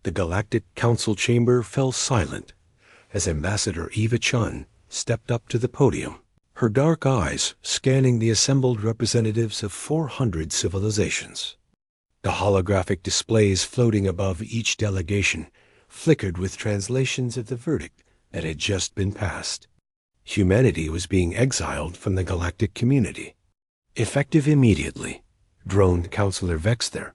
The Galactic Council chamber fell silent as Ambassador Eva Chun stepped up to the podium, her dark eyes scanning the assembled representatives of 400 civilizations. The holographic displays floating above each delegation flickered with translations of the verdict that had just been passed. Humanity was being exiled from the galactic community. Effective immediately, droned Counselor Vexter,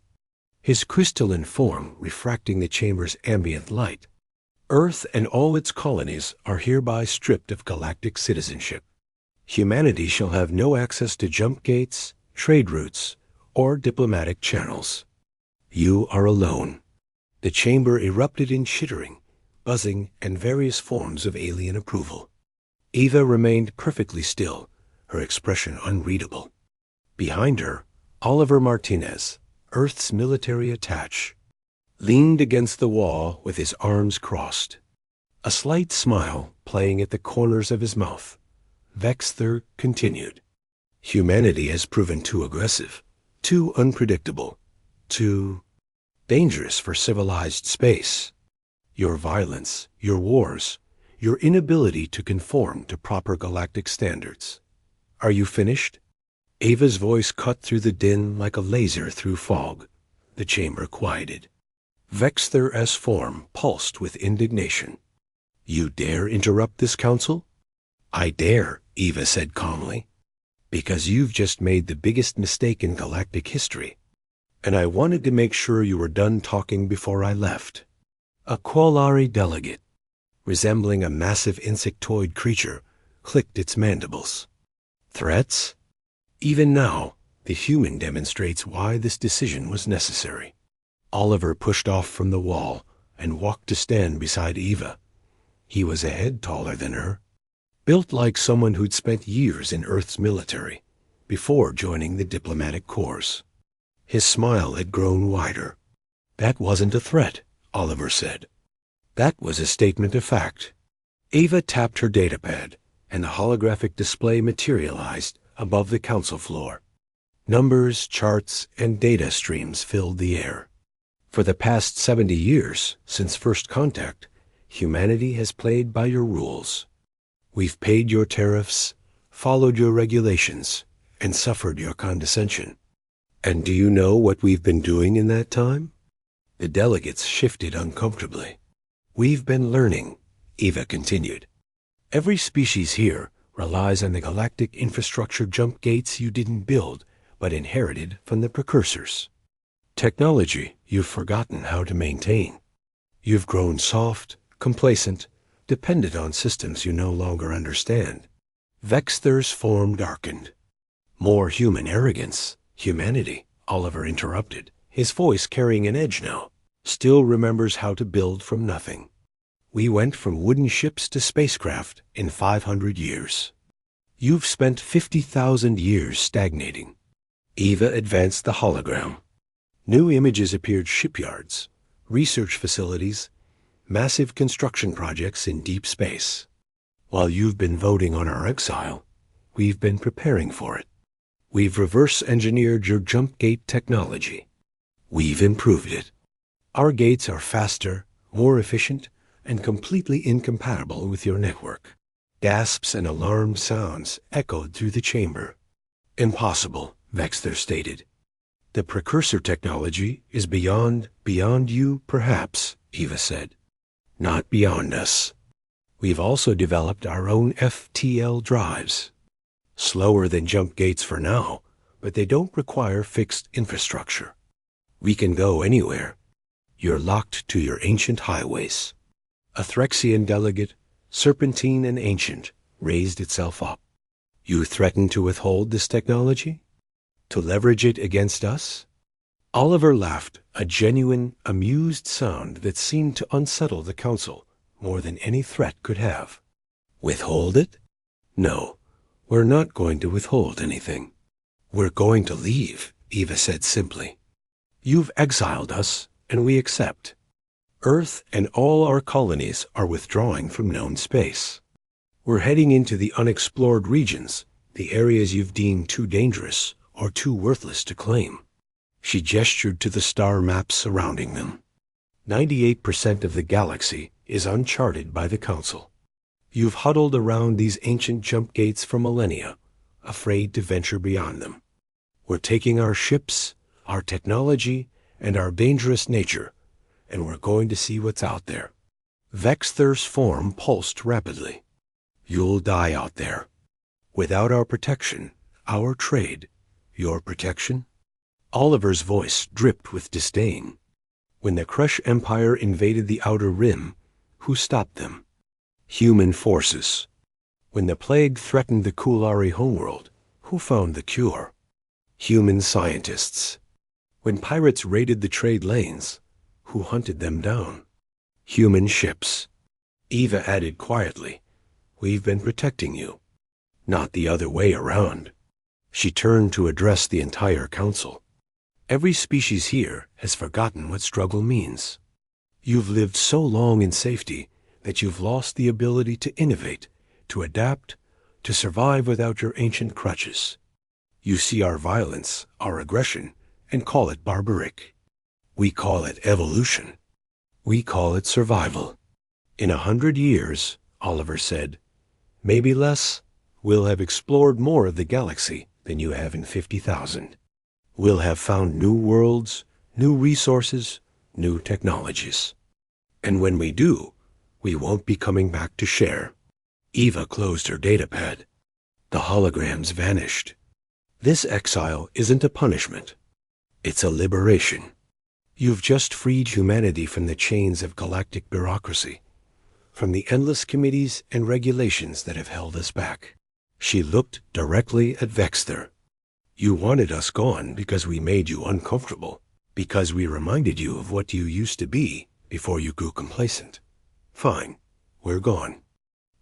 his crystalline form refracting the chamber's ambient light. Earth and all its colonies are hereby stripped of galactic citizenship. Humanity shall have no access to jump gates, trade routes, or diplomatic channels. You are alone. The chamber erupted in chittering, buzzing, and various forms of alien approval. Eva remained perfectly still, her expression unreadable. Behind her, Oliver Martinez, Earth's military attaché, leaned against the wall with his arms crossed, a slight smile playing at the corners of his mouth. Vexter continued. Humanity has proven too aggressive, too unpredictable, too dangerous for civilized space. Your violence, your wars, your inability to conform to proper galactic standards. Are you finished? Ava's voice cut through the din like a laser through fog. The chamber quieted. Vexter's form pulsed with indignation. You dare interrupt this council? I dare, Eva said calmly, because you've just made the biggest mistake in galactic history, and I wanted to make sure you were done talking before I left. A Qualari delegate, resembling a massive insectoid creature, clicked its mandibles. Threats? Even now, the human demonstrates why this decision was necessary. Oliver pushed off from the wall and walked to stand beside Eva. He was a head taller than her, built like someone who'd spent years in Earth's military before joining the diplomatic corps. His smile had grown wider. That wasn't a threat, Oliver said. That was a statement of fact. Eva tapped her datapad, and the holographic display materialized above the council floor. Numbers, charts, and data streams filled the air. For the past 70 years, since first contact, humanity has played by your rules. We've paid your tariffs, followed your regulations, and suffered your condescension. And do you know what we've been doing in that time? The delegates shifted uncomfortably. We've been learning, Eva continued. Every species here relies on the galactic infrastructure jump gates you didn't build, but inherited from the precursors. Technology you've forgotten how to maintain. You've grown soft, complacent, dependent on systems you no longer understand. Vexter's form darkened. More human arrogance, humanity, Oliver interrupted, his voice carrying an edge now, still remembers how to build from nothing. We went from wooden ships to spacecraft in 500 years. You've spent 50,000 years stagnating. Eva advanced the hologram. New images appeared: shipyards, research facilities, massive construction projects in deep space. While you've been voting on our exile, we've been preparing for it. We've reverse-engineered your jump gate technology. We've improved it. Our gates are faster, more efficient, and completely incompatible with your network. Gasps and alarmed sounds echoed through the chamber. Impossible, Vexter stated. The precursor technology is beyond you, perhaps, Eva said. Not beyond us. We've also developed our own FTL drives. Slower than jump gates for now, but they don't require fixed infrastructure. We can go anywhere. You're locked to your ancient highways. A Threxian delegate, serpentine and ancient, raised itself up. You threaten to withhold this technology? To leverage it against us? Oliver laughed, a genuine, amused sound that seemed to unsettle the council more than any threat could have. Withhold it? No, we're not going to withhold anything. We're going to leave, Eva said simply. You've exiled us, and we accept. Earth and all our colonies are withdrawing from known space. We're heading into the unexplored regions, the areas you've deemed too dangerous or too worthless to claim. She gestured to the star maps surrounding them. 98% of the galaxy is uncharted by the Council. You've huddled around these ancient jump gates for millennia, afraid to venture beyond them. We're taking our ships, our technology, and our dangerous nature, and we're going to see what's out there. Vexthur's form pulsed rapidly. You'll die out there. Without our protection, our trade, your protection? Oliver's voice dripped with disdain. When the Crush Empire invaded the Outer Rim, who stopped them? Human forces. When the plague threatened the Kulari homeworld, who found the cure? Human scientists. When pirates raided the trade lanes, who hunted them down? Human ships. Eva added quietly, "We've been protecting you, not the other way around." She turned to address the entire council. Every species here has forgotten what struggle means. You've lived so long in safety that you've lost the ability to innovate, to adapt, to survive without your ancient crutches. You see our violence, our aggression, and call it barbaric. We call it evolution. We call it survival. In 100 years, Oliver said, maybe less, we'll have explored more of the galaxy than you have in 50,000. We'll have found new worlds, new resources, new technologies. And when we do, we won't be coming back to share. Eva closed her datapad. The holograms vanished. This exile isn't a punishment. It's a liberation. You've just freed humanity from the chains of galactic bureaucracy, from the endless committees and regulations that have held us back. She looked directly at Vexthur. You wanted us gone because we made you uncomfortable, because we reminded you of what you used to be before you grew complacent. Fine, we're gone.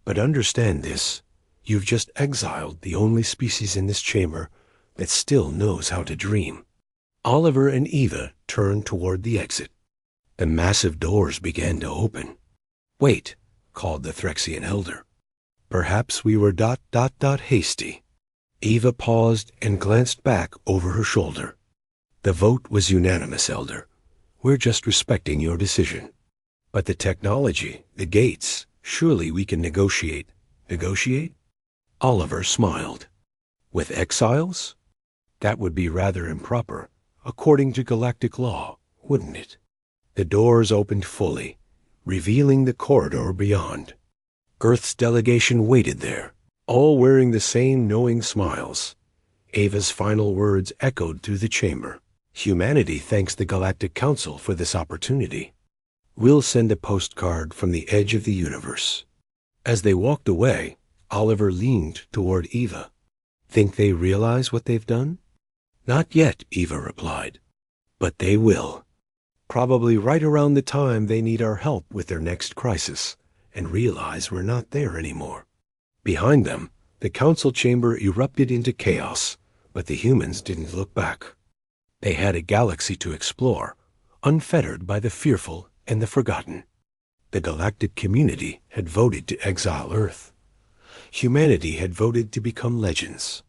But understand this, you've just exiled the only species in this chamber that still knows how to dream. Oliver and Eva turned toward the exit. The massive doors began to open. Wait, called the Threxian elder. Perhaps we were hasty. Eva paused and glanced back over her shoulder. The vote was unanimous, Elder. We're just respecting your decision. But the technology, the gates, surely we can negotiate. Negotiate? Oliver smiled. With exiles? That would be rather improper, according to galactic law, wouldn't it? The doors opened fully, revealing the corridor beyond. Earth's delegation waited there, all wearing the same knowing smiles. Ava's final words echoed through the chamber. Humanity thanks the Galactic Council for this opportunity. We'll send a postcard from the edge of the universe. As they walked away, Oliver leaned toward Eva. Think they realize what they've done? Not yet, Eva replied. But they will. Probably right around the time they need our help with their next crisis, and realize we're not there anymore. Behind them, the council chamber erupted into chaos, but the humans didn't look back. They had a galaxy to explore, unfettered by the fearful and the forgotten. The galactic community had voted to exile Earth. Humanity had voted to become legends.